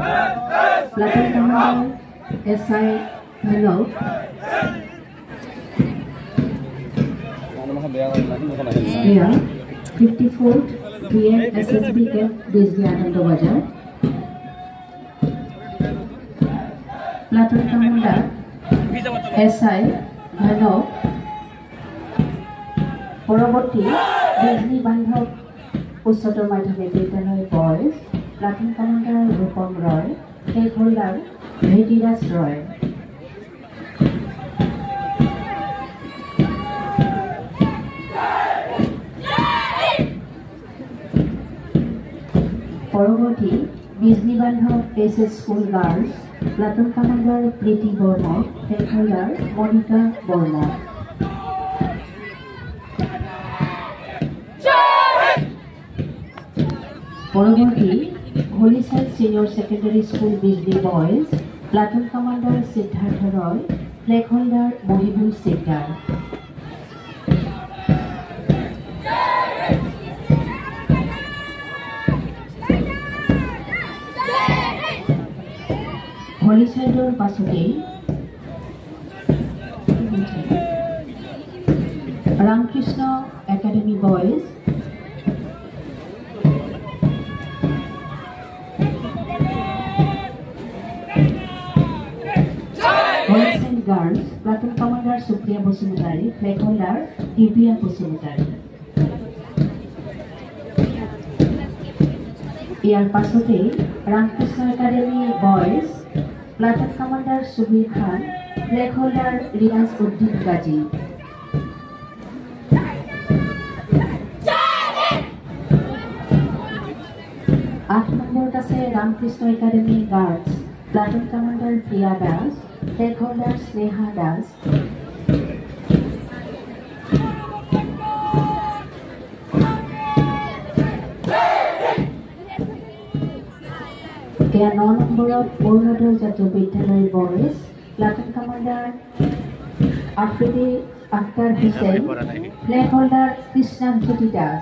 Platoon Commander SI Hello. Here, 54th PM SSB Camp Disney Anand Bazar. Platoon Commander SI Hello. পৰৱৰ্তী ডিজনি বান্ধৱ উচ্চতৰ মাধ্যমিক বিদ্যালয় boys platoon commander Rupam Roy শেষ হোল্ডাৰ ভেটিৰাজ ৰয় পৰৱৰ্তী ডিজনি বান্ধৱ SS school girls platoon commander Preeti Barma শেষ হোল্ডাৰ মনিকা বৰ্মা পৰৱৰ্তী হোলিচাইড সিনিয়ৰ সেকেন্ডাৰী স্কুল বিজলি boys platoon commander Siddharth Roy flag holder Mahibul Sikdar হোলিচাইডৰ পাছতেই Ramakrishna academy boys Girls, Platoon Commander Supriya Bosumutari, Flag Holder Divya Bosumutari. ইয়াৰ পাছতে Ramakrishna academy boys platoon commander Subir খান ফ্লেগ হোল্ডাৰ ৰিয়াজ উদ্দিন গাজী 8 নম্বৰত আছে Ramakrishna academy girls platoon commander Priya Das flag holder Sneha Das এতিয়া 9 নম্বৰত Arunoday Jatiya Vidyalaya boys platoon commander Afridi Akhtar Hussain flag holder Krishnajyoti Das